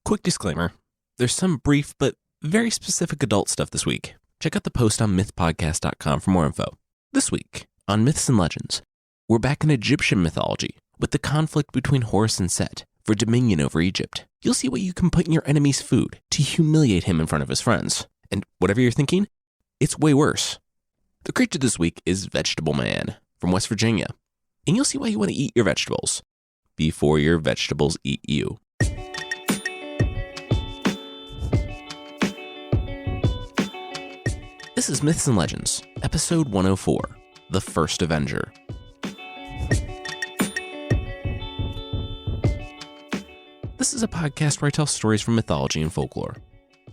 Quick disclaimer, there's some brief but very specific adult stuff this week. Check out the post on mythpodcast.com for more info. This week, on Myths and Legends, we're back in Egyptian mythology with the conflict between Horus and Set for dominion over Egypt. You'll see what you can put in your enemy's food to humiliate him in front of his friends. And whatever you're thinking, it's way worse. The creature this week is Vegetable Man from West Virginia. And you'll see why you want to eat your vegetables before your vegetables eat you. This is Myths and Legends, episode 104, The First Avenger. This is a podcast where I tell stories from mythology and folklore.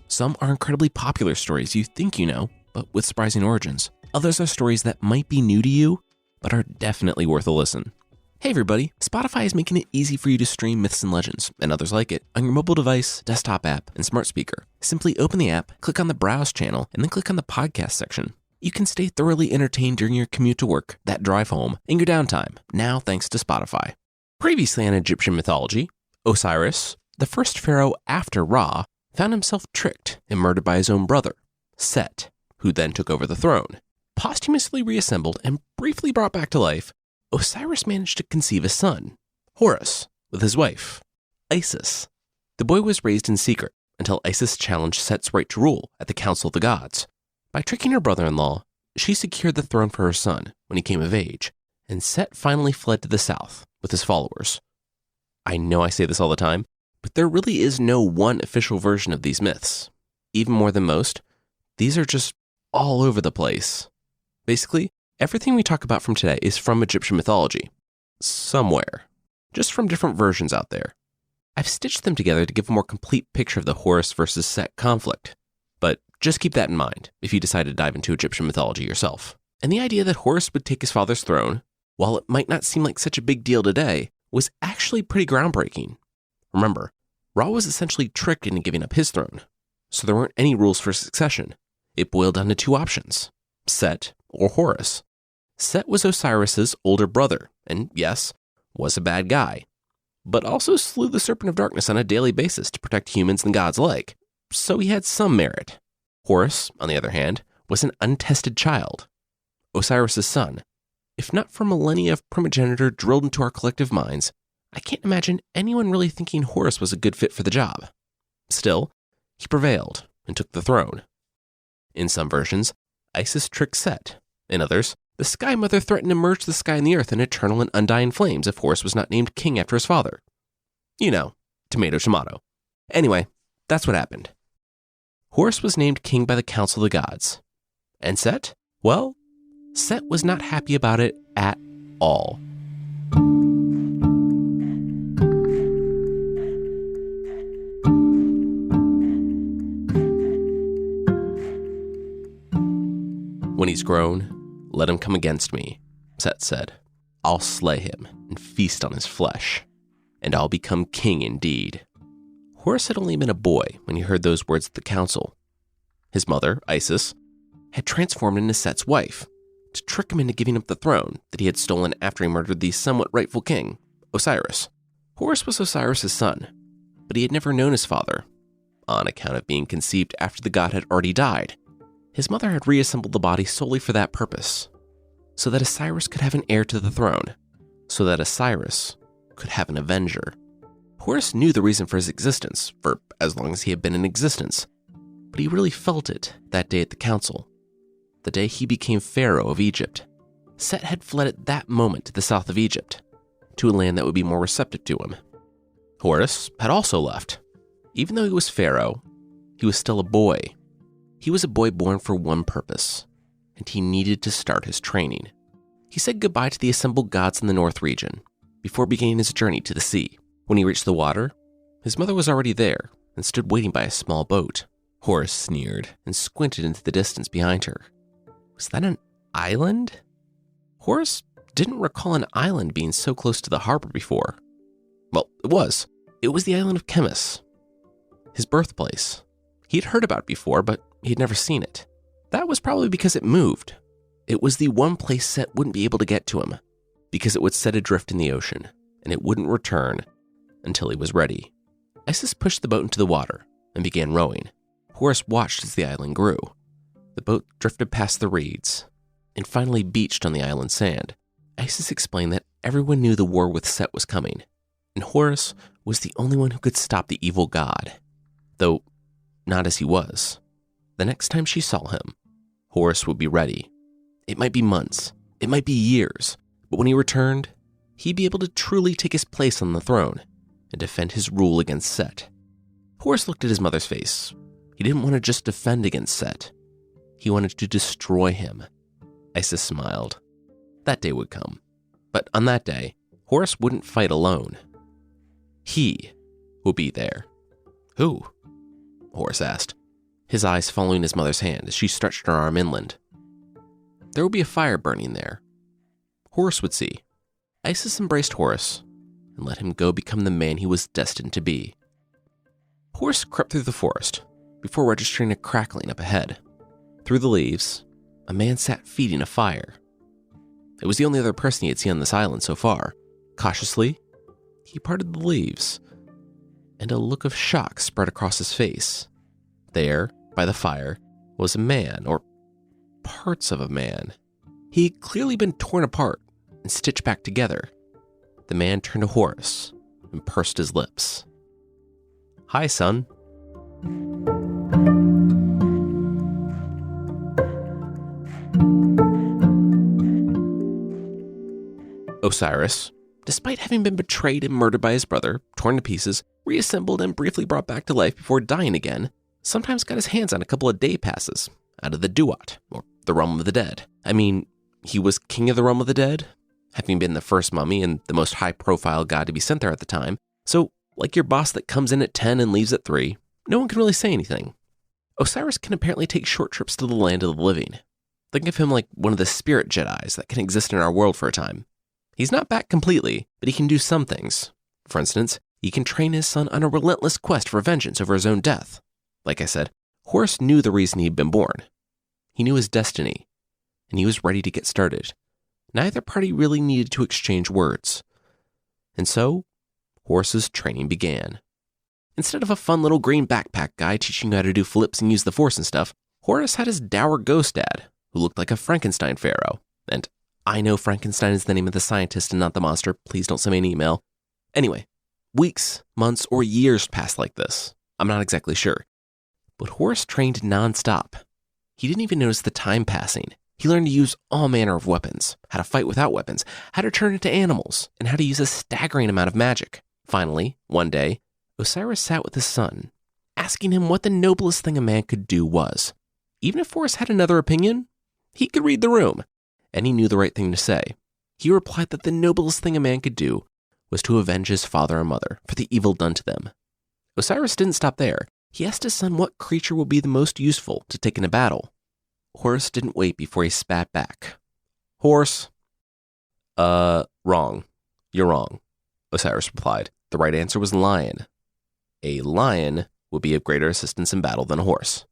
Some are incredibly popular stories you think you know, but with surprising origins. Others are stories that might be new to you, but are definitely worth a listen. Hey everybody, Spotify is making it easy for you to stream Myths and Legends, and others like it, on your mobile device, desktop app, and smart speaker. Simply open the app, click on the Browse channel, and then click on the Podcast section. You can stay thoroughly entertained during your commute to work, that drive home, and your downtime, now thanks to Spotify. Previously on Egyptian mythology, Osiris, the first pharaoh after Ra, found himself tricked and murdered by his own brother, Set, who then took over the throne. Posthumously reassembled and briefly brought back to life, Osiris managed to conceive a son, Horus, with his wife, Isis. The boy was raised in secret until Isis challenged Set's right to rule at the Council of the Gods. By tricking her brother-in-law, she secured the throne for her son when he came of age, and Set finally fled to the south with his followers. I know I say this all the time, but there really is no one official version of these myths. Even more than most, these are just all over the place. Basically, everything we talk about from today is from Egyptian mythology. Somewhere. Just from different versions out there. I've stitched them together to give a more complete picture of the Horus versus Set conflict. But just keep that in mind if you decide to dive into Egyptian mythology yourself. And the idea that Horus would take his father's throne, while it might not seem like such a big deal today, was actually pretty groundbreaking. Remember, Ra was essentially tricked into giving up his throne, so there weren't any rules for succession. It boiled down to two options, Set or Horus. Set was Osiris's older brother, and yes, was a bad guy, but also slew the Serpent of Darkness on a daily basis to protect humans and gods alike, so he had some merit. Horus, on the other hand, was an untested child, Osiris's son. If not for millennia of primogeniture drilled into our collective minds, I can't imagine anyone really thinking Horus was a good fit for the job. Still, he prevailed and took the throne. In some versions, Isis tricked Set. In others, the Sky Mother threatened to merge the sky and the earth in eternal and undying flames if Horus was not named king after his father. You know, tomato, tomato. Anyway, that's what happened. Horus was named king by the Council of the Gods. And Set? Well, Set was not happy about it at all. When he's grown, let him come against me, Set said. I'll slay him and feast on his flesh, and I'll become king indeed. Horus had only been a boy when he heard those words at the council. His mother, Isis, had transformed into Set's wife to trick him into giving up the throne that he had stolen after he murdered the somewhat rightful king, Osiris. Horus was Osiris's son, but he had never known his father, on account of being conceived after the god had already died. His mother had reassembled the body solely for that purpose, so that Osiris could have an heir to the throne, so that Osiris could have an Avenger. Horus knew the reason for his existence, for as long as he had been in existence, but he really felt it that day at the council, the day he became pharaoh of Egypt. Set had fled at that moment to the south of Egypt, to a land that would be more receptive to him. Horus had also left. Even though he was pharaoh, he was still a boy. He was a boy born for one purpose, and he needed to start his training. He said goodbye to the assembled gods in the north region, before beginning his journey to the sea. When he reached the water, his mother was already there, and stood waiting by a small boat. Horus sneered, and squinted into the distance behind her. Was that an island? Horus didn't recall an island being so close to the harbor before. Well, it was. It was the island of Chemis, his birthplace. He'd heard about it before, but he'd never seen it. That was probably because it moved. It was the one place Set wouldn't be able to get to him, because it would set adrift in the ocean, and it wouldn't return until he was ready. Isis pushed the boat into the water and began rowing. Horus watched as the island grew. The boat drifted past the reeds and finally beached on the island's sand. Isis explained that everyone knew the war with Set was coming, and Horus was the only one who could stop the evil god, though not as he was. The next time she saw him, Horus would be ready. It might be months, it might be years, but when he returned, he'd be able to truly take his place on the throne and defend his rule against Set. Horus looked at his mother's face. He didn't want to just defend against Set. He wanted to destroy him. Isis smiled. That day would come. But on that day, Horus wouldn't fight alone. He would be there. Who? Horus asked, his eyes following his mother's hand as she stretched her arm inland. There would be a fire burning there. Horus would see. Isis embraced Horus and let him go become the man he was destined to be. Horus crept through the forest before registering a crackling up ahead. Through the leaves, a man sat feeding a fire. It was the only other person he had seen on this island so far. Cautiously, he parted the leaves, and a look of shock spread across his face. There, by the fire, was a man, or parts of a man. He had clearly been torn apart and stitched back together. The man turned to Horus and pursed his lips. "Hi, son." Osiris, despite having been betrayed and murdered by his brother, torn to pieces, reassembled and briefly brought back to life before dying again, sometimes got his hands on a couple of day passes out of the Duat, or the realm of the dead. I mean, he was king of the realm of the dead, having been the first mummy and the most high-profile god to be sent there at the time. So, like your boss that comes in at 10 and leaves at 3, no one can really say anything. Osiris can apparently take short trips to the land of the living. Think of him like one of the spirit Jedis that can exist in our world for a time. He's not back completely, but he can do some things. For instance, he can train his son on a relentless quest for vengeance over his own death. Like I said, Horus knew the reason he'd been born. He knew his destiny, and he was ready to get started. Neither party really needed to exchange words. And so, Horus's training began. Instead of a fun little green backpack guy teaching you how to do flips and use the Force and stuff, Horus had his dour ghost dad, who looked like a Frankenstein pharaoh. And I know Frankenstein is the name of the scientist and not the monster. Please don't send me an email. Anyway, weeks, months, or years passed like this. I'm not exactly sure. But Horus trained nonstop. He didn't even notice the time passing. He learned to use all manner of weapons, how to fight without weapons, how to turn into animals, and how to use a staggering amount of magic. Finally, one day, Osiris sat with his son, asking him what the noblest thing a man could do was. Even if Horus had another opinion, he could read the room, and he knew the right thing to say. He replied that the noblest thing a man could do was to avenge his father and mother for the evil done to them. Osiris didn't stop there. He asked his son what creature would be the most useful to take into battle. Horus didn't wait before he spat back. "Horse." Wrong. You're wrong," Osiris replied. The right answer was lion. A lion would be of greater assistance in battle than a horse.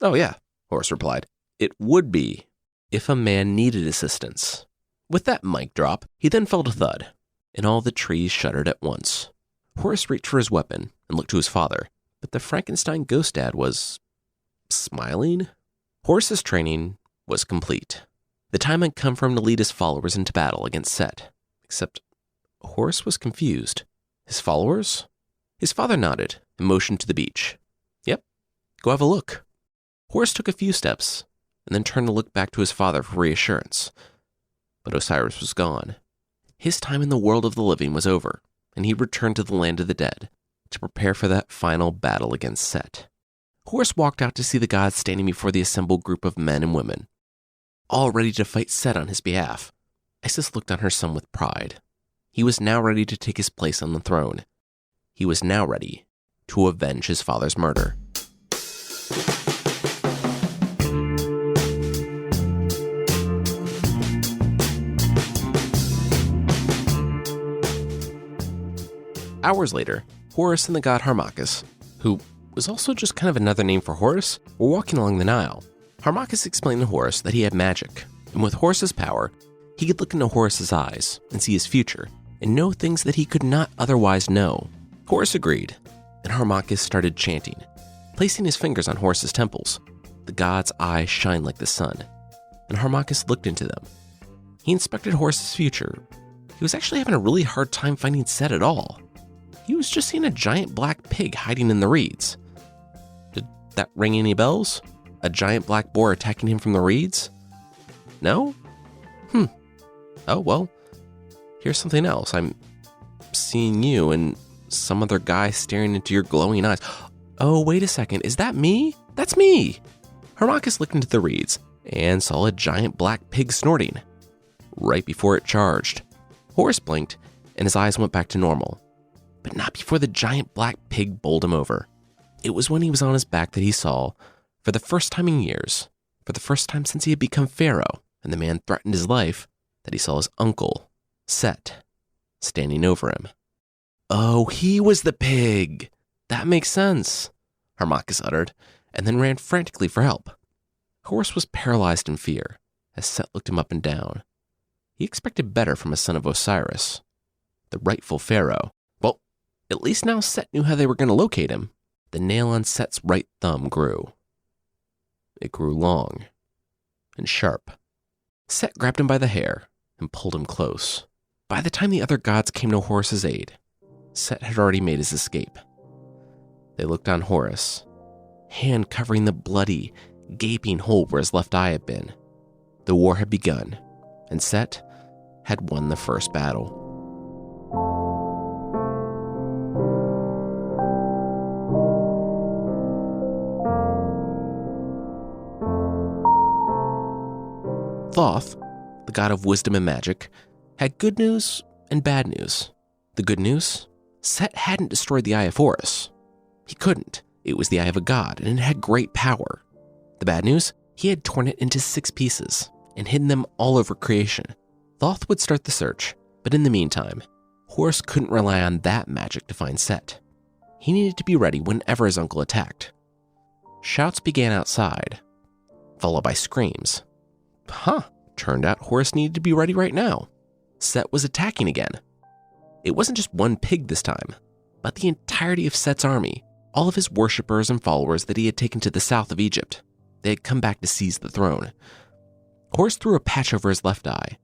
"Oh yeah," Horus replied. "It would be if a man needed assistance." With that mic drop, he then fell to thud, and all the trees shuddered at once. Horus reached for his weapon and looked to his father, but the Frankenstein ghost dad was smiling. Horus's training was complete. The time had come for him to lead his followers into battle against Set, except Horus was confused. His followers? His father nodded and motioned to the beach. "Yep, go have a look." Horus took a few steps and then turned to look back to his father for reassurance. But Osiris was gone. His time in the world of the living was over, and he returned to the land of the dead to prepare for that final battle against Set. Horus walked out to see the gods standing before the assembled group of men and women, all ready to fight Set on his behalf. Isis looked on her son with pride. He was now ready to take his place on the throne. He was now ready to avenge his father's murder. Hours later, Horus and the god Harmachis, who was also just kind of another name for Horus, were walking along the Nile. Harmachis explained to Horus that he had magic, and with Horus's power, he could look into Horus's eyes and see his future, and know things that he could not otherwise know. Horus agreed, and Harmachis started chanting, placing his fingers on Horus's temples. The god's eyes shined like the sun, and Harmachis looked into them. He inspected Horus's future. He was actually having a really hard time finding Set at all. He was just seeing a giant black pig hiding in the reeds. Did that ring any bells? A giant black boar attacking him from the reeds? No? Oh, well, here's something else. I'm seeing you and some other guy staring into your glowing eyes. Oh, wait a second. Is that me? That's me! Harmachis looked into the reeds and saw a giant black pig snorting. Right before it charged, Horus blinked and his eyes went back to normal. But not before the giant black pig bowled him over. It was when he was on his back that he saw, for the first time in years, for the first time since he had become Pharaoh and the man threatened his life, that he saw his uncle, Set, standing over him. Oh, he was the pig! That makes sense, Harmachis uttered, and then ran frantically for help. Horus was paralyzed in fear as Set looked him up and down. He expected better from a son of Osiris, the rightful pharaoh. Well, at least now Set knew how they were going to locate him. The nail on Set's right thumb grew. It grew long and sharp. Set grabbed him by the hair and pulled him close. By the time the other gods came to Horus's aid, Set had already made his escape. They looked on Horus, hand covering the bloody, gaping hole where his left eye had been. The war had begun, and Set had won the first battle. Thoth, the god of wisdom and magic, had good news and bad news. The good news? Set hadn't destroyed the Eye of Horus. He couldn't. It was the eye of a god, and it had great power. The bad news? He had torn it into 6 pieces and hidden them all over creation. Thoth would start the search, but in the meantime, Horus couldn't rely on that magic to find Set. He needed to be ready whenever his uncle attacked. Shouts began outside, followed by screams. Turned out Horus needed to be ready right now. Set was attacking again. It wasn't just one pig this time, but the entirety of Set's army, all of his worshippers and followers that he had taken to the south of Egypt. They had come back to seize the throne. Horus threw a patch over his left eye,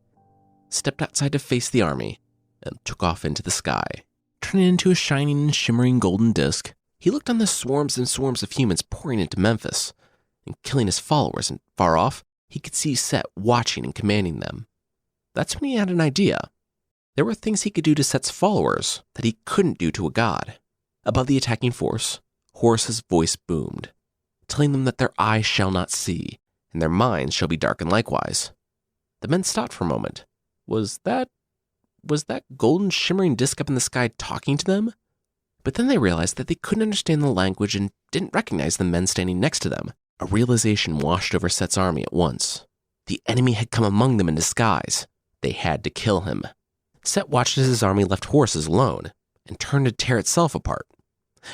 stepped outside to face the army, and took off into the sky. Turning into a shining and shimmering golden disk, he looked on the swarms and swarms of humans pouring into Memphis and killing his followers, and far off, he could see Set watching and commanding them. That's when he had an idea. There were things he could do to Set's followers that he couldn't do to a god. Above the attacking force, Horus's voice boomed, telling them that their eyes shall not see, and their minds shall be darkened likewise. The men stopped for a moment. Was that golden shimmering disk up in the sky talking to them? But then they realized that they couldn't understand the language and didn't recognize the men standing next to them. A realization washed over Set's army at once. The enemy had come among them in disguise. They had to kill him. Set watched as his army left Horus's alone and turned to tear itself apart.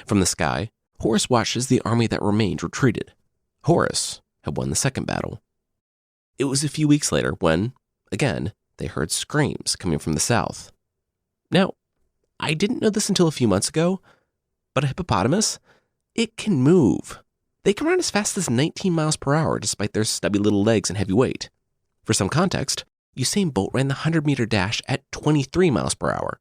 From the sky, Horus watched as the army that remained retreated. Horus had won the second battle. It was a few weeks later when, again, they heard screams coming from the south. Now, I didn't know this until a few months ago, but a hippopotamus, it can move. They can run as fast as 19 miles per hour despite their stubby little legs and heavy weight. For some context, Usain Bolt ran the 100-meter dash at 23 miles per hour,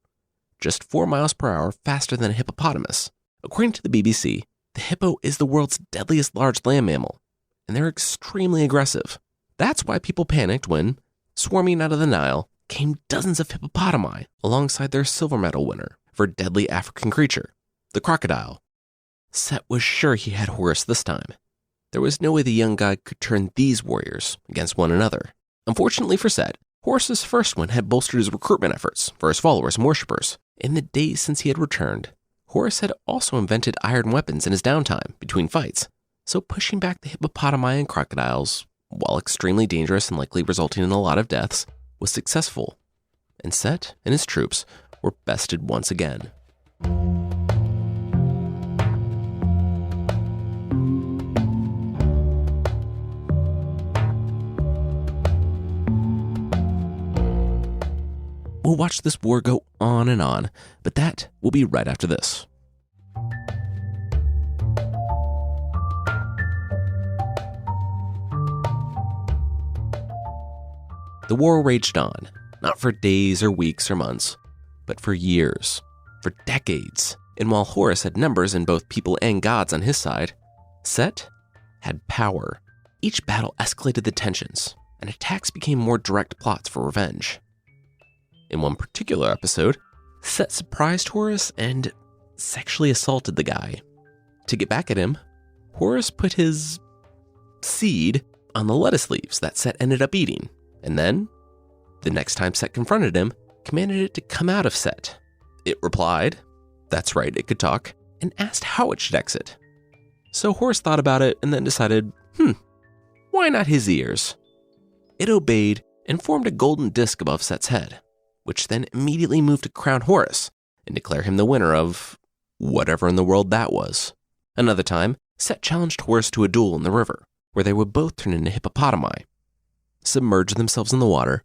just 4 miles per hour faster than a hippopotamus. According to the BBC, the hippo is the world's deadliest large land mammal, and they're extremely aggressive. That's why people panicked when, swarming out of the Nile, came dozens of hippopotami alongside their silver medal winner for deadly African creature, the crocodile. Set was sure he had Horus this time. There was no way the young god could turn these warriors against one another. Unfortunately for Set, Horus's first win had bolstered his recruitment efforts for his followers and worshippers. In the days since he had returned, Horus had also invented iron weapons in his downtime between fights, so pushing back the hippopotami and crocodiles, while extremely dangerous and likely resulting in a lot of deaths, was successful, and Set and his troops were bested once again. We'll watch this war go on and on, but that will be right after this. The war raged on, not for days or weeks or months, but for years, for decades. And while Horus had numbers in both people and gods on his side, Set had power. Each battle escalated the tensions, and attacks became more direct plots for revenge. In one particular episode, Set surprised Horus and sexually assaulted the guy. To get back at him, Horus put his seed on the lettuce leaves that Set ended up eating, and then, the next time Set confronted him, commanded it to come out of Set. It replied, that's right, it could talk, and asked how it should exit. So Horus thought about it and then decided, why not his ears? It obeyed and formed a golden disc above Set's head, which then immediately moved to crown Horus and declare him the winner of whatever in the world that was. Another time, Set challenged Horus to a duel in the river, where they would both turn into hippopotami, submerge themselves in the water,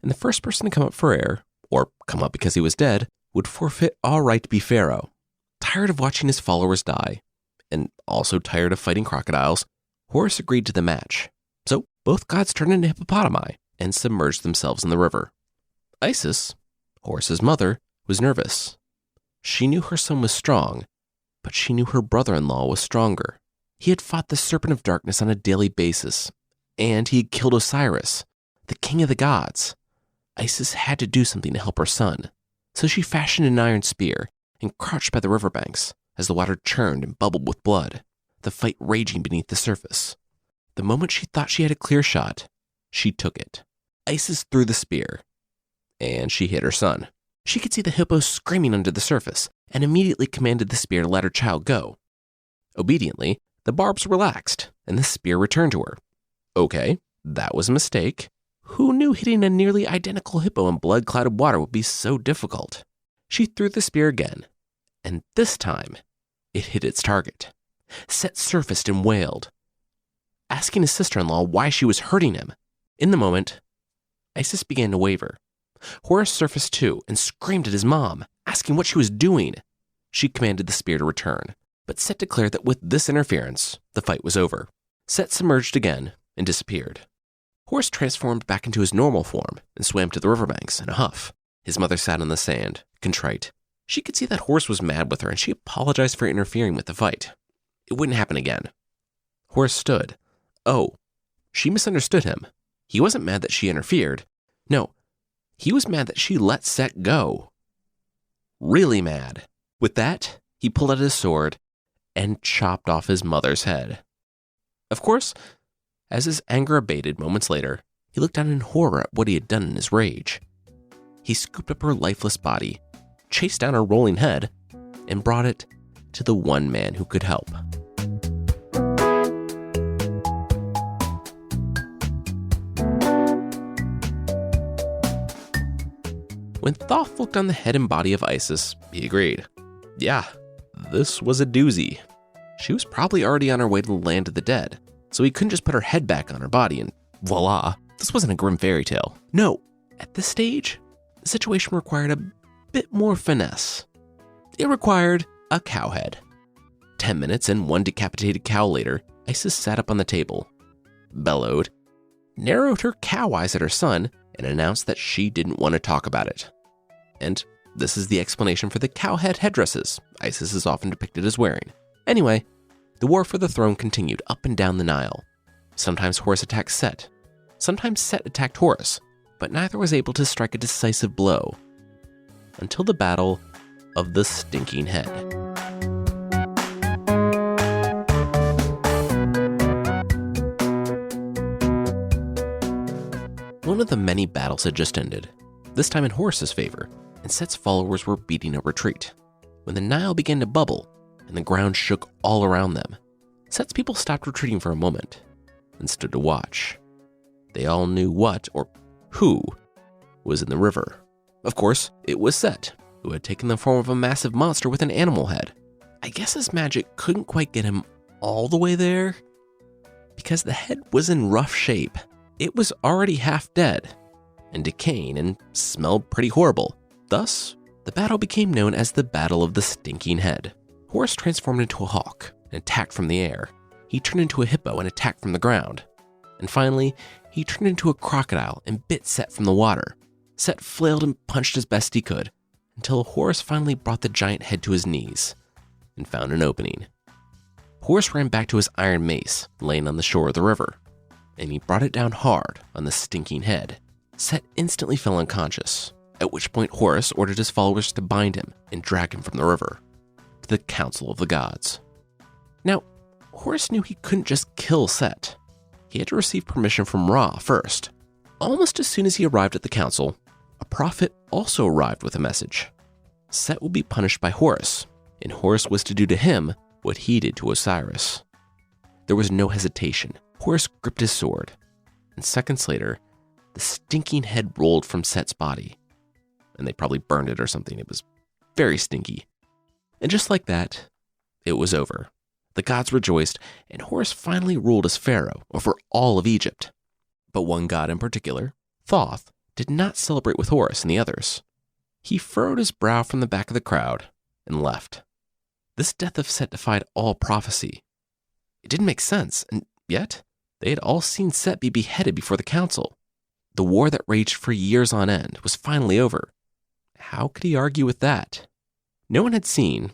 and the first person to come up for air, or come up because he was dead, would forfeit all right to be Pharaoh. Tired of watching his followers die, and also tired of fighting crocodiles, Horus agreed to the match. So both gods turned into hippopotami and submerged themselves in the river. Isis, Horus's mother, was nervous. She knew her son was strong, but she knew her brother-in-law was stronger. He had fought the Serpent of Darkness on a daily basis, and he had killed Osiris, the king of the gods. Isis had to do something to help her son, so she fashioned an iron spear and crouched by the riverbanks as the water churned and bubbled with blood, the fight raging beneath the surface. The moment she thought she had a clear shot, she took it. Isis threw the spear, and she hit her son. She could see the hippo screaming under the surface and immediately commanded the spear to let her child go. Obediently, the barbs relaxed and the spear returned to her. Okay, that was a mistake. Who knew hitting a nearly identical hippo in blood-clouded water would be so difficult? She threw the spear again, and this time, it hit its target. Set surfaced and wailed, asking his sister-in-law why she was hurting him. In the moment, Isis began to waver. Horus surfaced too and screamed at his mom, asking what she was doing. She commanded the spear to return, but Set declared that with this interference, the fight was over. Set submerged again and disappeared. Horus transformed back into his normal form and swam to the riverbanks in a huff. His mother sat on the sand, contrite. She could see that Horus was mad with her and she apologized for interfering with the fight. It wouldn't happen again. Horus stood. Oh, she misunderstood him. He wasn't mad that she interfered. No, he was mad that she let Set go. Really mad. With that, he pulled out his sword and chopped off his mother's head. Of course, as his anger abated moments later, he looked down in horror at what he had done in his rage. He scooped up her lifeless body, chased down her rolling head, and brought it to the one man who could help. When Thoth looked on the head and body of Isis, he agreed. Yeah, this was a doozy. She was probably already on her way to the land of the dead, so he couldn't just put her head back on her body and voila, this wasn't a grim fairy tale. No, at this stage, the situation required a bit more finesse. It required a cow head. 10 minutes and one decapitated cow later, Isis sat up on the table, bellowed, narrowed her cow eyes at her son, and announced that she didn't want to talk about it. And this is the explanation for the cow head headdresses Isis is often depicted as wearing. Anyway, the war for the throne continued up and down the Nile. Sometimes Horus attacked Set. Sometimes Set attacked Horus, but neither was able to strike a decisive blow until the Battle of the Stinking Head. One of the many battles had just ended, this time in Horus's favor, and Set's followers were beating a retreat, when the Nile began to bubble and the ground shook all around them. Set's people stopped retreating for a moment and stood to watch. They all knew what, or who, was in the river. Of course, it was Set, who had taken the form of a massive monster with an animal head. I guess his magic couldn't quite get him all the way there, because the head was in rough shape. It was already half dead and decaying and smelled pretty horrible. Thus, the battle became known as the Battle of the Stinking Head. Horus transformed into a hawk and attacked from the air. He turned into a hippo and attacked from the ground. And finally, he turned into a crocodile and bit Set from the water. Set flailed and punched as best he could, until Horus finally brought the giant head to his knees and found an opening. Horus ran back to his iron mace laying on the shore of the river, and he brought it down hard on the stinking head. Set instantly fell unconscious, at which point Horus ordered his followers to bind him and drag him from the river to the Council of the Gods. Now, Horus knew he couldn't just kill Set. He had to receive permission from Ra first. Almost as soon as he arrived at the council, a prophet also arrived with a message. Set will be punished by Horus, and Horus was to do to him what he did to Osiris. There was no hesitation. Horus gripped his sword, and seconds later, the stinking head rolled from Set's body. And they probably burned it or something. It was very stinky. And just like that, it was over. The gods rejoiced, and Horus finally ruled as pharaoh over all of Egypt. But one god in particular, Thoth, did not celebrate with Horus and the others. He furrowed his brow from the back of the crowd and left. This death of Set defied all prophecy. It didn't make sense, and yet they had all seen Set be beheaded before the council. The war that raged for years on end was finally over. How could he argue with that? No one had seen,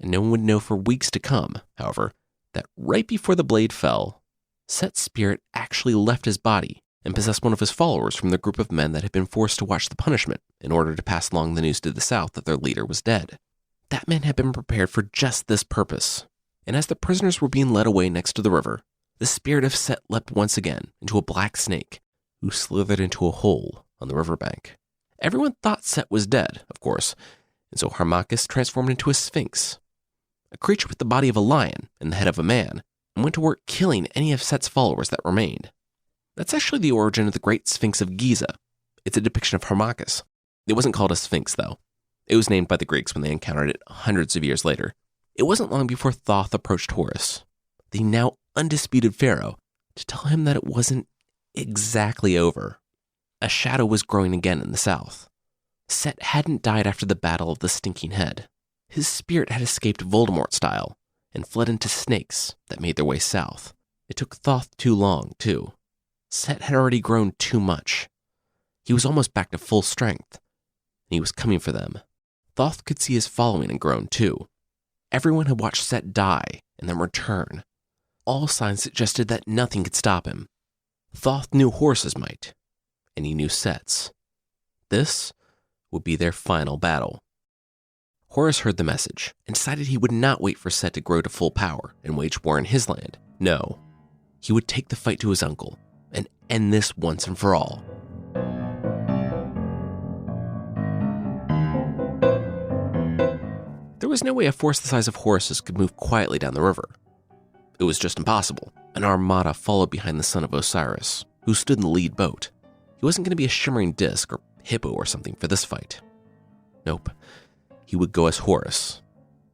and no one would know for weeks to come, however, that right before the blade fell, Set's spirit actually left his body and possessed one of his followers from the group of men that had been forced to watch the punishment in order to pass along the news to the south that their leader was dead. That man had been prepared for just this purpose, and as the prisoners were being led away next to the river, the spirit of Set leapt once again into a black snake who slithered into a hole on the riverbank. Everyone thought Set was dead, of course, and so Harmachis transformed into a sphinx, a creature with the body of a lion and the head of a man, and went to work killing any of Set's followers that remained. That's actually the origin of the Great Sphinx of Giza. It's a depiction of Harmachis. It wasn't called a sphinx, though. It was named by the Greeks when they encountered it hundreds of years later. It wasn't long before Thoth approached Horus, the now undisputed pharaoh, to tell him that it wasn't exactly over. A shadow was growing again in the south. Set hadn't died after the battle of the stinking head. His spirit had escaped Voldemort style and fled into snakes that made their way south. It took Thoth too long, too. Set had already grown too much. He was almost back to full strength, and he was coming for them. Thoth could see his following had grown too. Everyone had watched Set die and then return. All signs suggested that nothing could stop him. Thoth knew Horus's might, and he knew Set's. This would be their final battle. Horus heard the message and decided he would not wait for Set to grow to full power and wage war in his land. No, he would take the fight to his uncle and end this once and for all. There was no way a force the size of Horus's could move quietly down the river. It was just impossible. An armada followed behind the son of Osiris, who stood in the lead boat. He wasn't going to be a shimmering disc or hippo or something for this fight. Nope. He would go as Horus,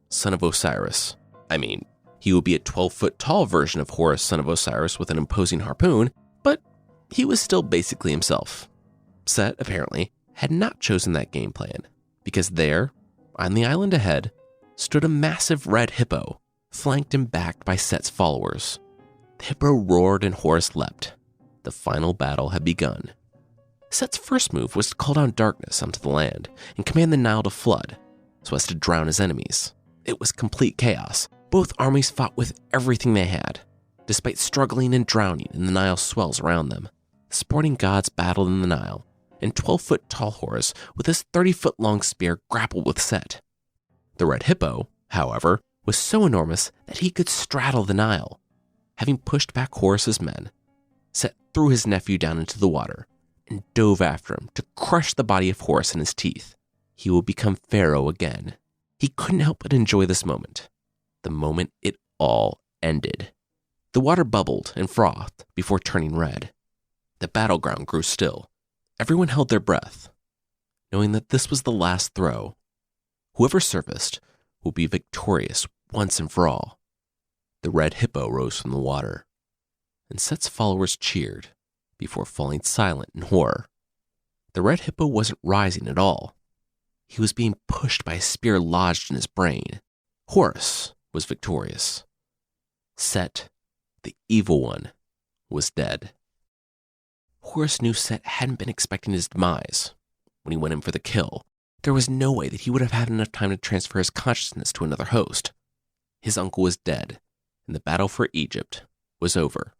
son of Osiris. I mean, he would be a 12-foot tall version of Horus, son of Osiris, with an imposing harpoon, but he was still basically himself. Set, apparently, had not chosen that game plan, because there, on the island ahead, stood a massive red hippo, flanked and backed by Set's followers. The hippo roared and Horus leapt. The final battle had begun. Set's first move was to call down darkness onto the land and command the Nile to flood, so as to drown his enemies. It was complete chaos. Both armies fought with everything they had, despite struggling and drowning in the Nile's swells around them. The sporting gods battled in the Nile, and 12-foot tall Horus with his 30-foot-long spear grappled with Set. The red hippo, however, was so enormous that he could straddle the Nile. Having pushed back Horus's men, Set threw his nephew down into the water and dove after him to crush the body of Horus in his teeth. He would become pharaoh again. He couldn't help but enjoy this moment, the moment it all ended. The water bubbled and frothed before turning red. The battleground grew still. Everyone held their breath, knowing that this was the last throw. Whoever surfaced would be victorious once and for all. The red hippo rose from the water, and Set's followers cheered before falling silent in horror. The red hippo wasn't rising at all. He was being pushed by a spear lodged in his brain. Horus was victorious. Set, the evil one, was dead. Horus knew Set hadn't been expecting his demise. When he went in for the kill, there was no way that he would have had enough time to transfer his consciousness to another host. His uncle was dead, and the battle for Egypt was over.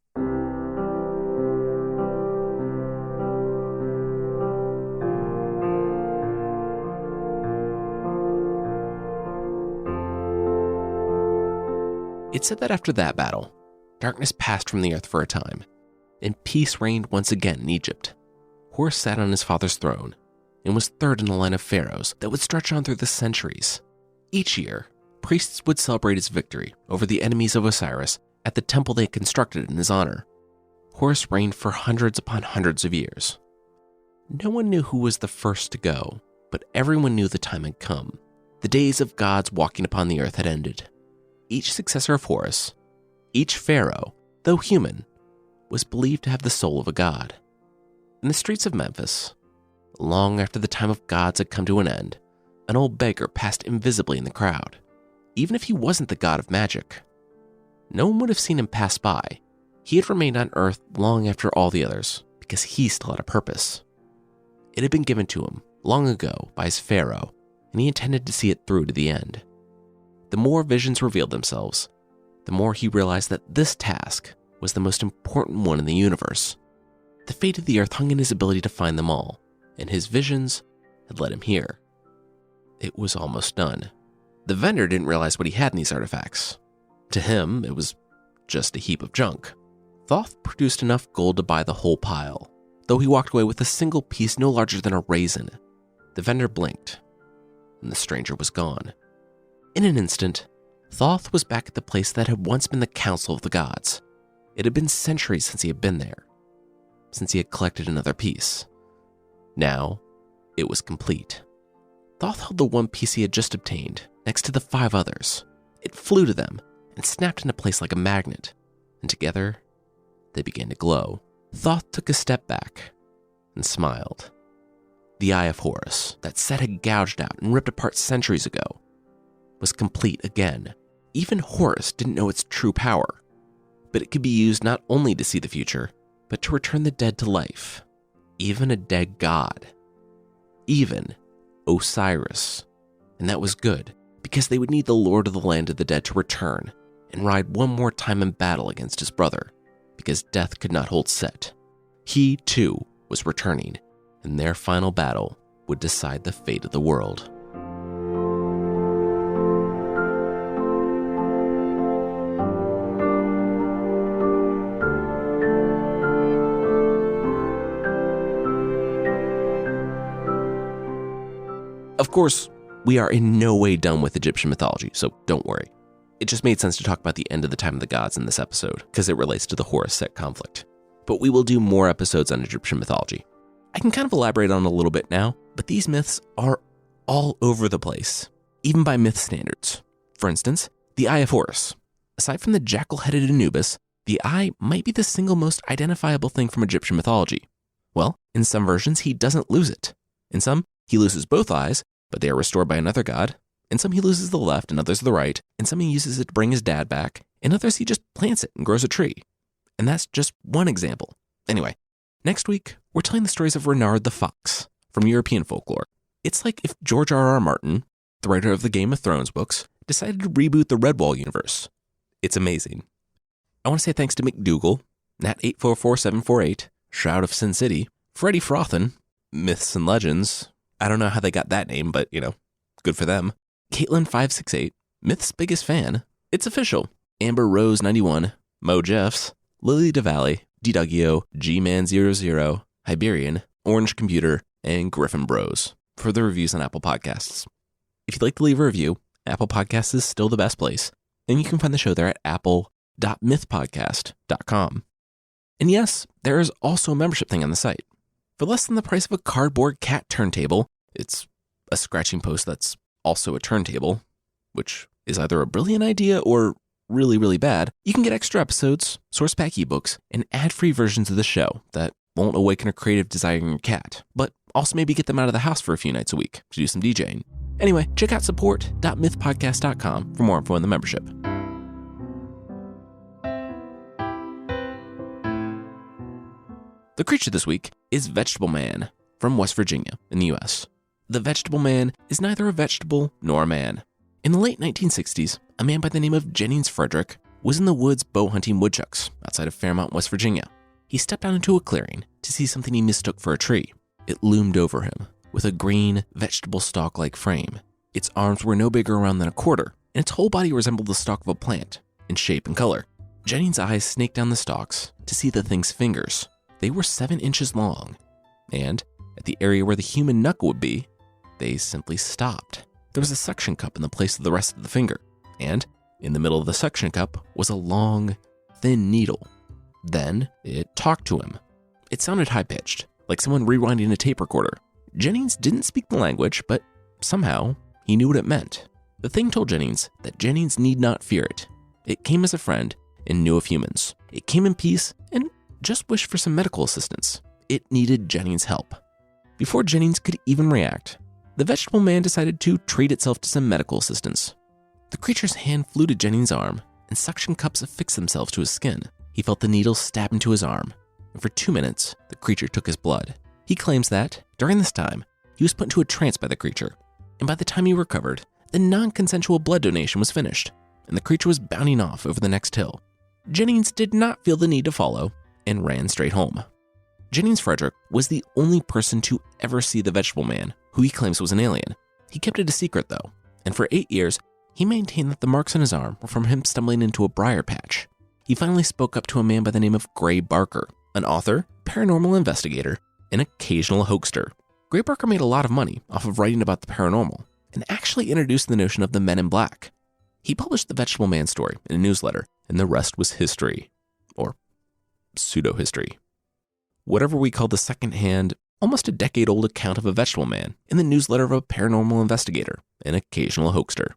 It's said that after that battle, darkness passed from the earth for a time, and peace reigned once again in Egypt. Horus sat on his father's throne, and was third in a line of pharaohs that would stretch on through the centuries. Each year, priests would celebrate his victory over the enemies of Osiris at the temple they had constructed in his honor. Horus reigned for hundreds upon hundreds of years. No one knew who was the first to go, but everyone knew the time had come. The days of gods walking upon the earth had ended. Each successor of Horus, each pharaoh, though human, was believed to have the soul of a god. In the streets of Memphis, long after the time of gods had come to an end, an old beggar passed invisibly in the crowd. Even if he wasn't the god of magic, no one would have seen him pass by. He had remained on Earth long after all the others, because he still had a purpose. It had been given to him long ago by his pharaoh, and he intended to see it through to the end. The more visions revealed themselves, the more he realized that this task was the most important one in the universe. The fate of the earth hung in his ability to find them all, and his visions had led him here. It was almost done. The vendor didn't realize what he had in these artifacts. To him, it was just a heap of junk. Thoth produced enough gold to buy the whole pile, though he walked away with a single piece no larger than a raisin. The vendor blinked, and the stranger was gone. In an instant, Thoth was back at the place that had once been the Council of the Gods. It had been centuries since he had been there, since he had collected another piece. Now, it was complete. Thoth held the one piece he had just obtained next to the 5 others. It flew to them and snapped into place like a magnet, and together, they began to glow. Thoth took a step back and smiled. The Eye of Horus, that Set had gouged out and ripped apart centuries ago, was complete again. Even Horus didn't know its true power, but it could be used not only to see the future, but to return the dead to life. Even a dead god. Even Osiris. And that was good, because they would need the Lord of the Land of the Dead to return and ride one more time in battle against his brother, because death could not hold Set. He, too, was returning, and their final battle would decide the fate of the world. Of course, we are in no way done with Egyptian mythology, so don't worry. It just made sense to talk about the end of the time of the gods in this episode, because it relates to the Horus-Set conflict. But we will do more episodes on Egyptian mythology. I can kind of elaborate on it a little bit now, but these myths are all over the place, even by myth standards. For instance, the Eye of Horus. Aside from the jackal-headed Anubis, the eye might be the single most identifiable thing from Egyptian mythology. Well, in some versions, he doesn't lose it. In some, he loses both eyes, but they are restored by another god. In some, he loses the left and others the right. In some, he uses it to bring his dad back. In others, he just plants it and grows a tree. And that's just one example. Anyway, next week, we're telling the stories of Renard the Fox from European folklore. It's like if George R.R. Martin, the writer of the Game of Thrones books, decided to reboot the Redwall universe. It's amazing. I want to say thanks to McDougal, Nat844748, Shroud of Sin City, Freddie Frothin, Myths and Legends. I don't know how they got that name, but, good for them. Caitlin568, Myth's biggest fan. It's official. Amber Rose 91, Mo Jeffs, Lily DeValley, DDugio, Gman00, Hiberian, Orange Computer, and Griffin Bros for the reviews on Apple Podcasts. If you'd like to leave a review, Apple Podcasts is still the best place, and you can find the show there at apple.mythpodcast.com. And yes, there is also a membership thing on the site. For less than the price of a cardboard cat turntable, it's a scratching post that's also a turntable, which is either a brilliant idea or really, really bad. You can get extra episodes, source pack ebooks, and ad-free versions of the show that won't awaken a creative desire in your cat, but also maybe get them out of the house for a few nights a week to do some DJing. Anyway, check out support.mythpodcast.com for more info on the membership. The creature this week is Vegetable Man from West Virginia in the US. The Vegetable Man is neither a vegetable nor a man. In the late 1960s, a man by the name of Jennings Frederick was in the woods bow hunting woodchucks outside of Fairmount, West Virginia. He stepped out into a clearing to see something he mistook for a tree. It loomed over him with a green, vegetable stalk-like frame. Its arms were no bigger around than a quarter, and its whole body resembled the stalk of a plant in shape and color. Jennings' eyes snaked down the stalks to see the thing's fingers. They were 7 inches long, and at the area where the human knuckle would be, they simply stopped. There was a suction cup in the place of the rest of the finger, and in the middle of the suction cup was a long, thin needle. Then it talked to him. It sounded high-pitched, like someone rewinding a tape recorder. Jennings didn't speak the language, but somehow he knew what it meant. The thing told Jennings that Jennings need not fear it. It came as a friend and knew of humans. It came in peace and just wished for some medical assistance. It needed Jennings' help. Before Jennings could even react, the Vegetable Man decided to treat itself to some medical assistance. The creature's hand flew to Jennings' arm, and suction cups affixed themselves to his skin. He felt the needle stab into his arm, and for 2 minutes, the creature took his blood. He claims that, during this time, he was put into a trance by the creature, and by the time he recovered, the non-consensual blood donation was finished, and the creature was bounding off over the next hill. Jennings did not feel the need to follow, and ran straight home. Jennings Frederick was the only person to ever see the Vegetable Man, who he claims was an alien. He kept it a secret though, and for 8 years, he maintained that the marks on his arm were from him stumbling into a briar patch. He finally spoke up to a man by the name of Gray Barker, an author, paranormal investigator, and occasional hoaxer. Gray Barker made a lot of money off of writing about the paranormal, and actually introduced the notion of the Men in Black. He published the Vegetable Man story in a newsletter, and the rest was history, or pseudo-history. Whatever we call the second-hand, almost a decade-old account of a vegetable man in the newsletter of a paranormal investigator, an occasional hoaxer.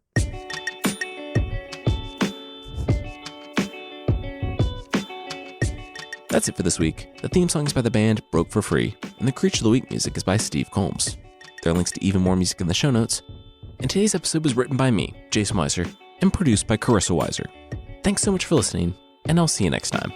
That's it for this week. The theme song is by the band Broke for Free, and the Creature of the Week music is by Steve Combs. There are links to even more music in the show notes. And today's episode was written by me, Jason Weiser, and produced by Carissa Weiser. Thanks so much for listening, and I'll see you next time.